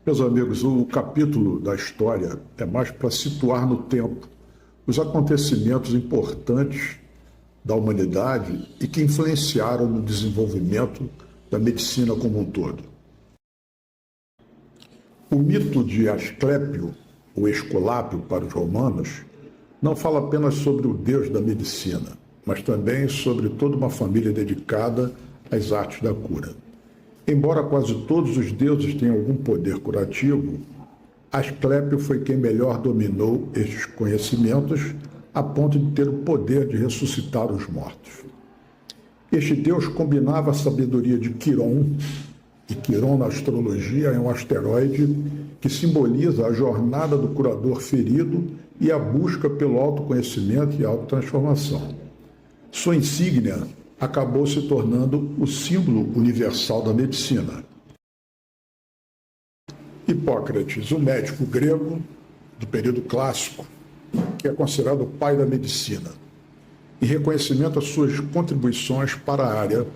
Meus amigos, o capítulo da história é mais para situar no tempo os acontecimentos importantes da humanidade e que influenciaram no desenvolvimento da medicina como um todo. O mito de Asclépio, o Esculápio para os romanos, não fala apenas sobre o deus da medicina, mas também sobre toda uma família dedicada às artes da cura. Embora quase todos os deuses tenham algum poder curativo, Asclépio foi quem melhor dominou estes conhecimentos a ponto de ter o poder de ressuscitar os mortos. Este deus combinava a sabedoria de Quiron, e Quiron na astrologia é um asteroide que simboliza a jornada do curador ferido e a busca pelo autoconhecimento e autotransformação. Sua insígnia acabou se tornando o símbolo universal da medicina. Hipócrates, um médico grego do período clássico, que é considerado o pai da medicina, em reconhecimento às suas contribuições para a área,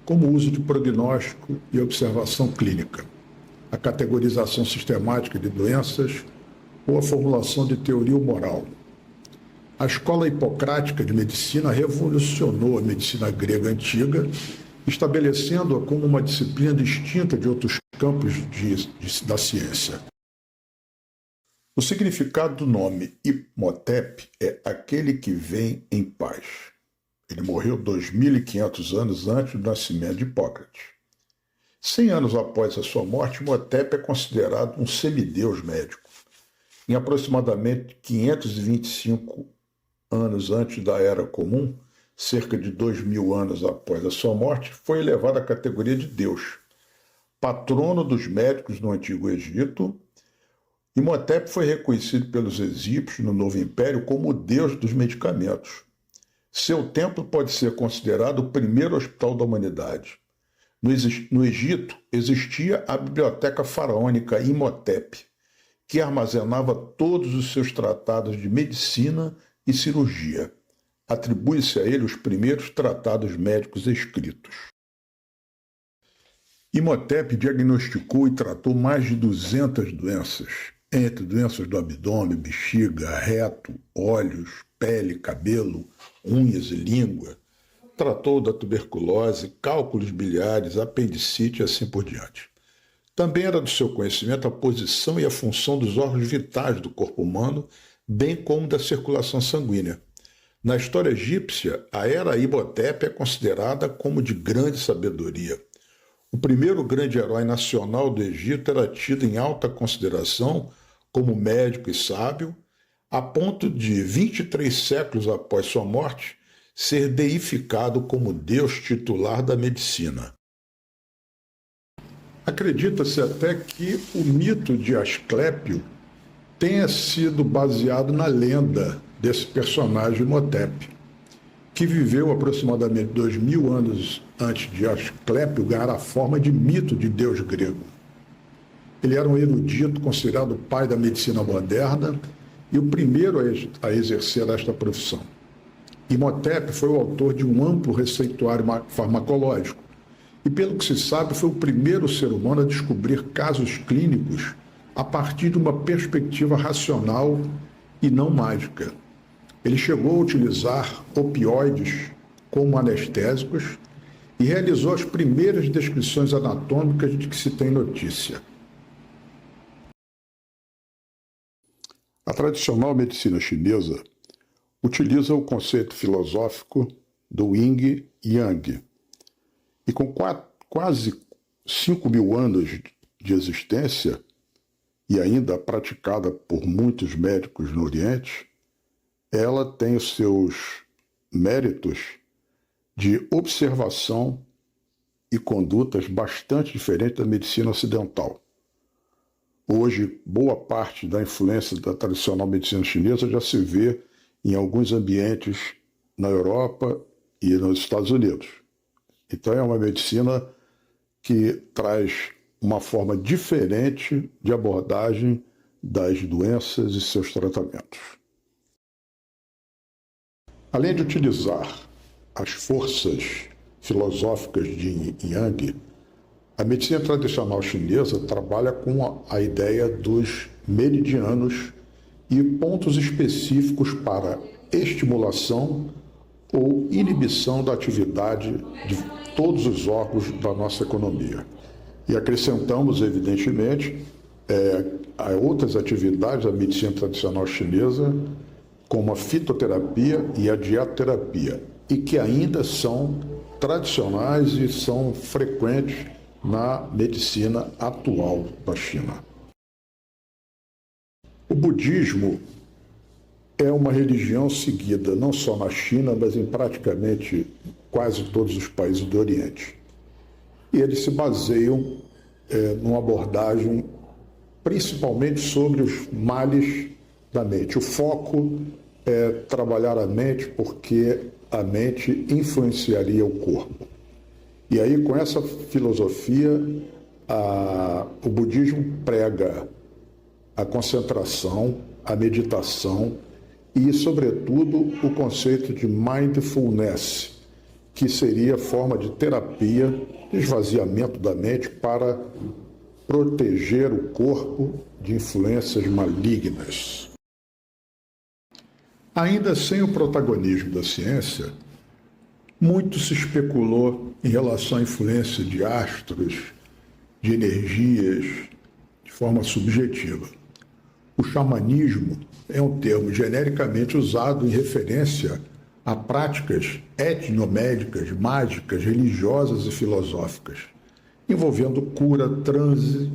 como o uso de prognóstico e observação clínica, a categorização sistemática de doenças ou a formulação de teoria moral. A escola hipocrática de medicina revolucionou a medicina grega antiga, estabelecendo-a como uma disciplina distinta de outros campos da ciência. O significado do nome Imhotep é aquele que vem em paz. Ele morreu 2.500 anos antes do nascimento de Hipócrates. 100 anos após a sua morte, Imhotep é considerado um semideus médico. Em aproximadamente 525 anos antes da Era Comum, cerca de 2.000 anos após a sua morte, foi elevado à categoria de Deus. Patrono dos médicos no Antigo Egito, Imhotep foi reconhecido pelos egípcios no Novo Império como o deus dos medicamentos. Seu templo pode ser considerado o primeiro hospital da humanidade. No Egito, existia a biblioteca faraônica Imhotep, que armazenava todos os seus tratados de medicina e cirurgia. Atribui-se a ele os primeiros tratados médicos escritos. Imhotep diagnosticou e tratou mais de 200 doenças, entre doenças do abdômen, bexiga, reto, olhos, pele, cabelo, unhas e língua. Tratou da tuberculose, cálculos biliares, apendicite e assim por diante. Também era do seu conhecimento a posição e a função dos órgãos vitais do corpo humano, bem como da circulação sanguínea. Na história egípcia, a era Imhotep é considerada como de grande sabedoria. O primeiro grande herói nacional do Egito era tido em alta consideração como médico e sábio, a ponto de, 23 séculos após sua morte, ser deificado como deus titular da medicina. Acredita-se até que o mito de Asclépio tenha sido baseado na lenda desse personagem Imhotep, que viveu aproximadamente 2.000 anos antes de Asclépio ganhar a forma de mito de deus grego. Ele era um erudito considerado o pai da medicina moderna e o primeiro a exercer esta profissão. Imhotep foi o autor de um amplo receituário farmacológico e, pelo que se sabe, foi o primeiro ser humano a descobrir casos clínicos a partir de uma perspectiva racional e não mágica. Ele chegou a utilizar opioides como anestésicos e realizou as primeiras descrições anatômicas de que se tem notícia. A tradicional medicina chinesa utiliza o conceito filosófico do Yin e Yang, e com quase 5.000 anos de existência, e ainda praticada por muitos médicos no Oriente, ela tem os seus méritos de observação e condutas bastante diferentes da medicina ocidental. Hoje, boa parte da influência da tradicional medicina chinesa já se vê em alguns ambientes na Europa e nos Estados Unidos. Então é uma medicina que traz uma forma diferente de abordagem das doenças e seus tratamentos. Além de utilizar as forças filosóficas de Yang, A medicina tradicional chinesa trabalha com a ideia dos meridianos e pontos específicos para estimulação ou inibição da atividade de todos os órgãos da nossa economia. E acrescentamos, evidentemente, a outras atividades da medicina tradicional chinesa, como a fitoterapia e a dietoterapia, e que ainda são tradicionais e são frequentes na medicina atual da China. O budismo é uma religião seguida não só na China, mas em praticamente quase todos os países do Oriente. E eles se baseiam numa abordagem principalmente sobre os males da mente. O foco é trabalhar a mente porque a mente influenciaria o corpo. E aí, com essa filosofia, o budismo prega a concentração, a meditação e, sobretudo, o conceito de mindfulness, que seria a forma de terapia, de esvaziamento da mente para proteger o corpo de influências malignas. Ainda sem o protagonismo da ciência, muito se especulou em relação à influência de astros, de energias, de forma subjetiva. O xamanismo é um termo genericamente usado em referência a práticas etnomédicas, mágicas, religiosas e filosóficas, envolvendo cura, transe,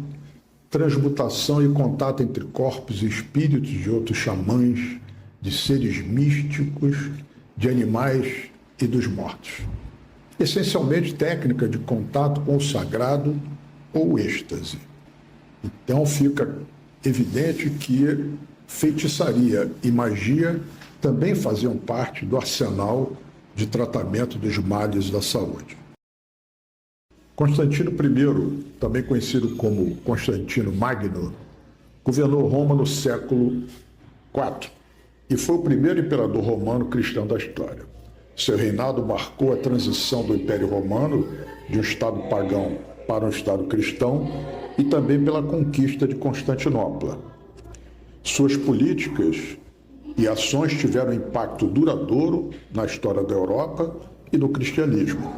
transmutação e contato entre corpos e espíritos de outros xamãs, de seres místicos, de animais e dos mortos. Essencialmente técnica de contato com o sagrado ou êxtase. Então fica evidente que feitiçaria e magia também faziam parte do arsenal de tratamento dos males da saúde. Constantino I, também conhecido como Constantino Magno, governou Roma no século IV e foi o primeiro imperador romano cristão da história. Seu reinado marcou a transição do Império Romano de um Estado pagão para um Estado cristão e também pela conquista de Constantinopla. Suas políticas e ações tiveram impacto duradouro na história da Europa e no cristianismo.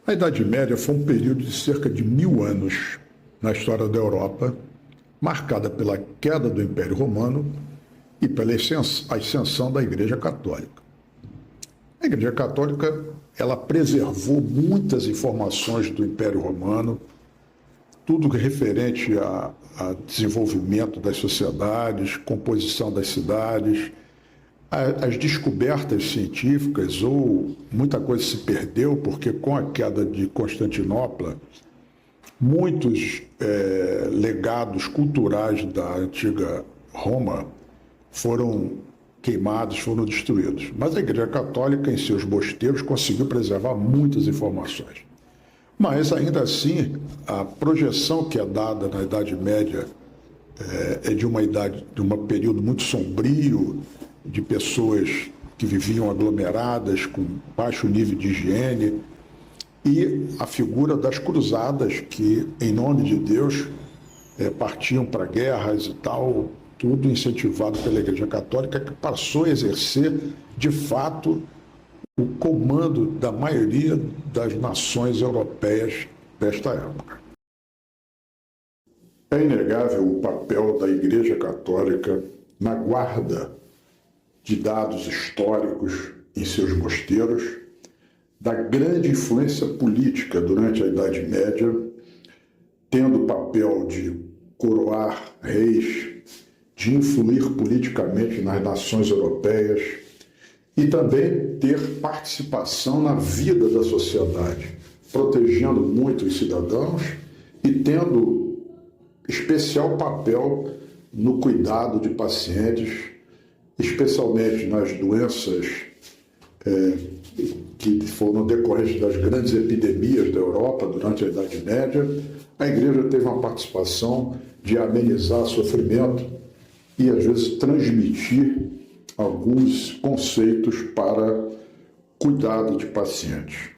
A Idade Média foi um período de cerca de 1000 anos na história da Europa, marcada pela queda do Império Romano e pela ascensão da Igreja Católica. A Igreja Católica, ela preservou muitas informações do Império Romano, tudo referente a desenvolvimento das sociedades, composição das cidades, as descobertas científicas, ou muita coisa se perdeu, porque com a queda de Constantinopla, muitos legados culturais da antiga Roma foram queimados, foram destruídos. Mas a Igreja Católica, em seus mosteiros, conseguiu preservar muitas informações. Mas, ainda assim, a projeção que é dada na Idade Média é de um período muito sombrio, de pessoas que viviam aglomeradas, com baixo nível de higiene, e a figura das cruzadas, que, em nome de Deus, partiam para guerras e tal, tudo incentivado pela Igreja Católica, que passou a exercer, de fato, o comando da maioria das nações europeias desta época. É inegável o papel da Igreja Católica na guarda de dados históricos em seus mosteiros, da grande influência política durante a Idade Média, tendo o papel de coroar reis, de influir politicamente nas nações europeias e também ter participação na vida da sociedade, protegendo muito os cidadãos e tendo especial papel no cuidado de pacientes, especialmente nas doenças que foram decorrentes das grandes epidemias da Europa durante a Idade Média. A Igreja teve uma participação de amenizar sofrimento e, às vezes, transmitir alguns conceitos para cuidado de pacientes.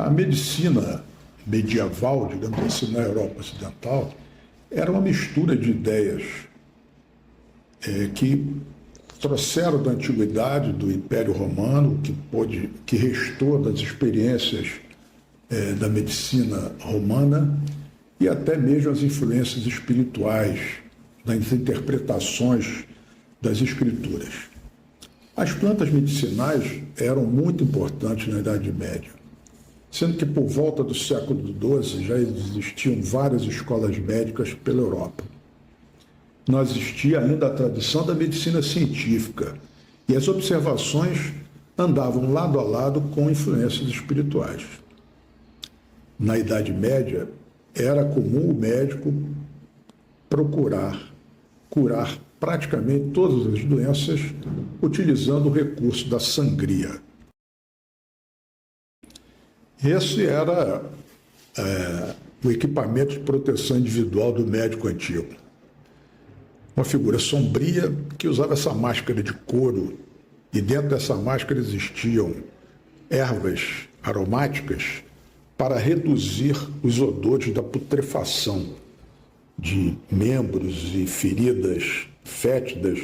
A medicina medieval, digamos assim, na Europa Ocidental, era uma mistura de ideias que trouxeram da antiguidade, do Império Romano, que restou das experiências da medicina romana e até mesmo as influências espirituais, das interpretações das escrituras. As plantas medicinais eram muito importantes na Idade Média, sendo que por volta do século XII já existiam várias escolas médicas pela Europa. Não existia ainda a tradição da medicina científica e as observações andavam lado a lado com influências espirituais. Na Idade Média, era comum o médico procurar curar praticamente todas as doenças utilizando o recurso da sangria. Esse era o equipamento de proteção individual do médico antigo. Uma figura sombria que usava essa máscara de couro e dentro dessa máscara existiam ervas aromáticas para reduzir os odores da putrefação de membros e feridas fétidas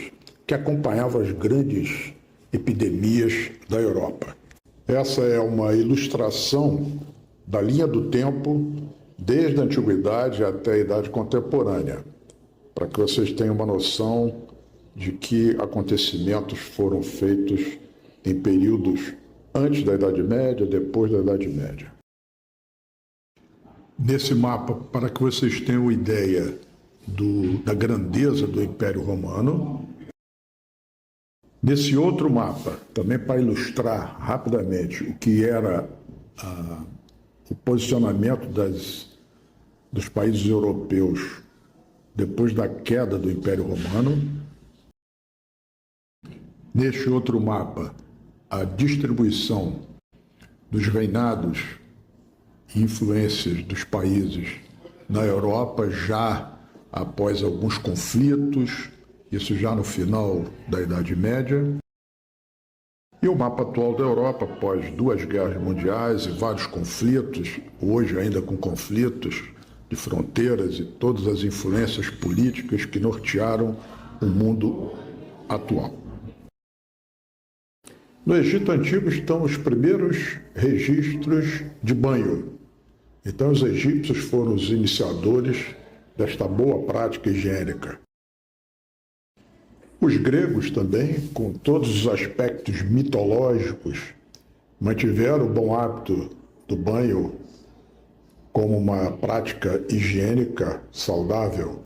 que acompanhavam as grandes epidemias da Europa. Essa é uma ilustração da linha do tempo desde a antiguidade até a idade contemporânea, para que vocês tenham uma noção de que acontecimentos foram feitos em períodos antes da Idade Média, depois da Idade Média. Nesse mapa, para que vocês tenham ideia da grandeza do Império Romano. Nesse outro mapa, também para ilustrar rapidamente o que era o posicionamento dos países europeus depois da queda do Império Romano. Neste outro mapa, a distribuição dos reinados e influências dos países na Europa já após alguns conflitos, isso já no final da Idade Média. E o mapa atual da Europa, após 2 guerras mundiais e vários conflitos, hoje ainda com conflitos de fronteiras e todas as influências políticas que nortearam o mundo atual. No Egito Antigo estão os primeiros registros de banho. Então os egípcios foram os iniciadores desta boa prática higiênica. Os gregos também, com todos os aspectos mitológicos, mantiveram o bom hábito do banho como uma prática higiênica saudável.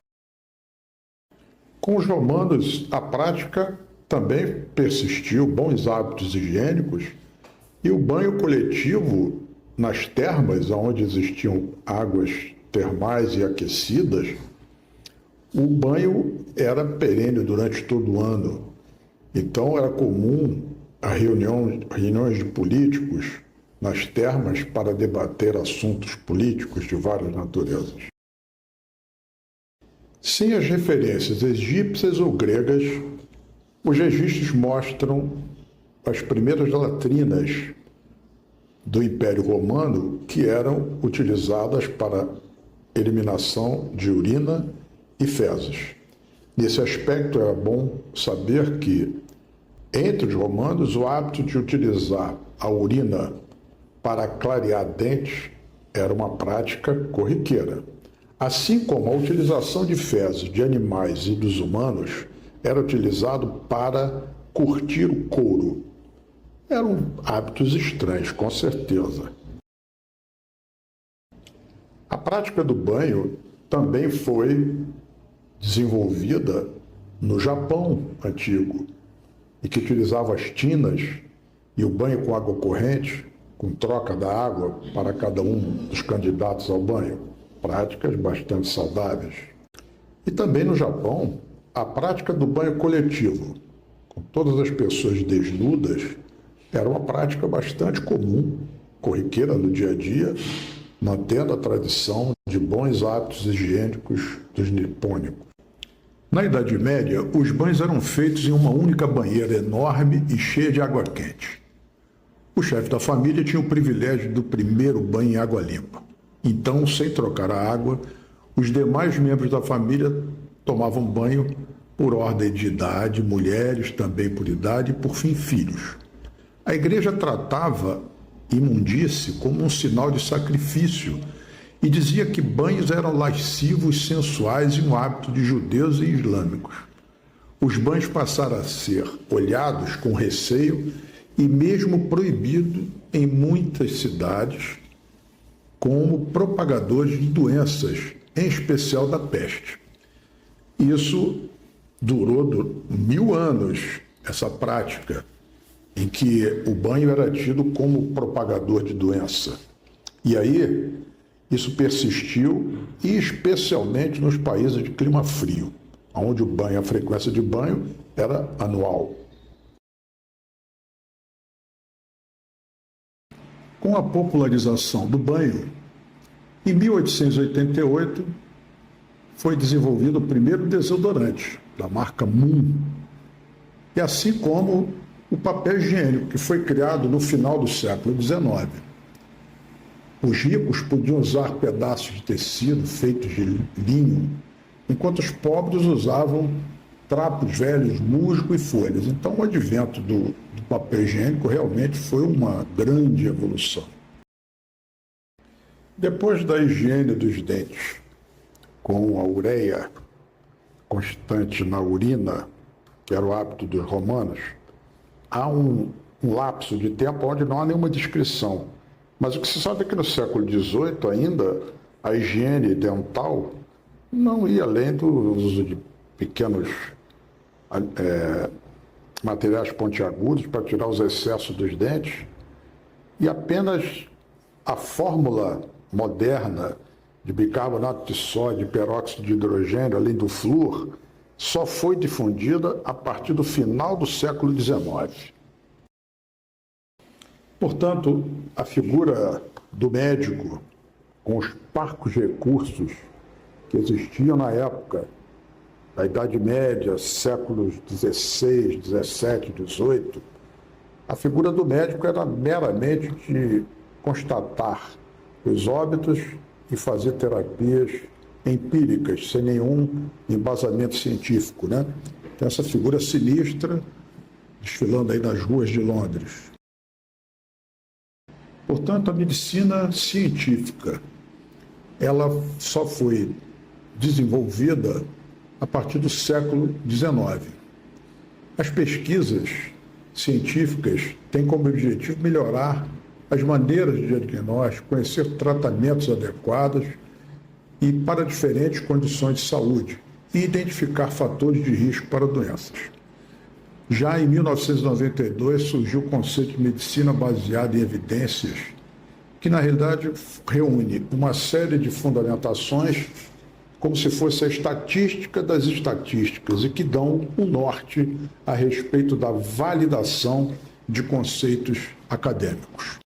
Com os romanos, a prática também persistiu, bons hábitos higiênicos, e o banho coletivo nas termas, onde existiam águas termais e aquecidas, o banho era perene durante todo o ano. Então era comum reuniões de políticos nas termas para debater assuntos políticos de várias naturezas. Sem as referências egípcias ou gregas, os registros mostram as primeiras latrinas do Império Romano que eram utilizadas para eliminação de urina e fezes. Nesse aspecto, é bom saber que, entre os romanos, o hábito de utilizar a urina para clarear dentes era uma prática corriqueira, assim como a utilização de fezes de animais e dos humanos era utilizado para curtir o couro. Eram hábitos estranhos, com certeza. A prática do banho também foi desenvolvida no Japão antigo, e que utilizava as tinas e o banho com água corrente, com troca da água para cada um dos candidatos ao banho. Práticas bastante saudáveis. E também no Japão, a prática do banho coletivo, com todas as pessoas desnudas, era uma prática bastante comum, corriqueira no dia a dia, mantendo a tradição de bons hábitos higiênicos dos nipônicos. Na Idade Média, os banhos eram feitos em uma única banheira enorme e cheia de água quente. O chefe da família tinha o privilégio do primeiro banho em água limpa. Então, sem trocar a água, os demais membros da família tomavam banho por ordem de idade, mulheres também por idade e, por fim, filhos. A igreja tratava imundície como um sinal de sacrifício e dizia que banhos eram lascivos, sensuais e um hábito de judeus e islâmicos. Os banhos passaram a ser olhados com receio e mesmo proibido em muitas cidades como propagadores de doenças, em especial da peste. Isso durou 1000 anos, essa prática, em que o banho era tido como propagador de doença. E aí, isso persistiu, e especialmente nos países de clima frio, onde a frequência de banho era anual. Com a popularização do banho, em 1888 foi desenvolvido o primeiro desodorante, da marca Moon, e assim como o papel higiênico, que foi criado no final do século XIX. Os ricos podiam usar pedaços de tecido feitos de linho, enquanto os pobres usavam trapos velhos, musgo e folhas. Então, o advento do papel higiênico realmente foi uma grande evolução. Depois da higiene dos dentes com a ureia constante na urina, que era o hábito dos romanos, há um lapso de tempo onde não há nenhuma descrição. Mas o que se sabe é que no século XVIII ainda a higiene dental não ia além do uso de pequenos materiais pontiagudos para tirar os excessos dos dentes, e apenas a fórmula moderna de bicarbonato de sódio e peróxido de hidrogênio, além do flúor, só foi difundida a partir do final do século XIX. Portanto, a figura do médico, com os parcos recursos que existiam na época da Idade Média, séculos XVI, XVII, XVIII, a figura do médico era meramente de constatar os óbitos e fazer terapias empíricas, sem nenhum embasamento científico, né? Então, essa figura sinistra desfilando aí nas ruas de Londres. Portanto, a medicina científica, ela só foi desenvolvida a partir do século XIX. As pesquisas científicas têm como objetivo melhorar as maneiras de diagnóstico, conhecer tratamentos adequados e para diferentes condições de saúde e identificar fatores de risco para doenças. Já em 1992 surgiu o conceito de medicina baseada em evidências, que na realidade reúne uma série de fundamentações como se fosse a estatística das estatísticas e que dão um norte a respeito da validação de conceitos acadêmicos.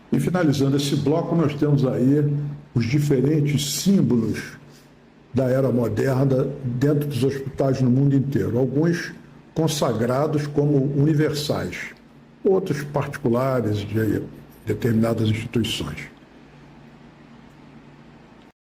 E finalizando esse bloco, nós temos aí os diferentes símbolos da era moderna dentro dos hospitais no mundo inteiro. Alguns consagrados como universais, outros particulares de determinadas instituições.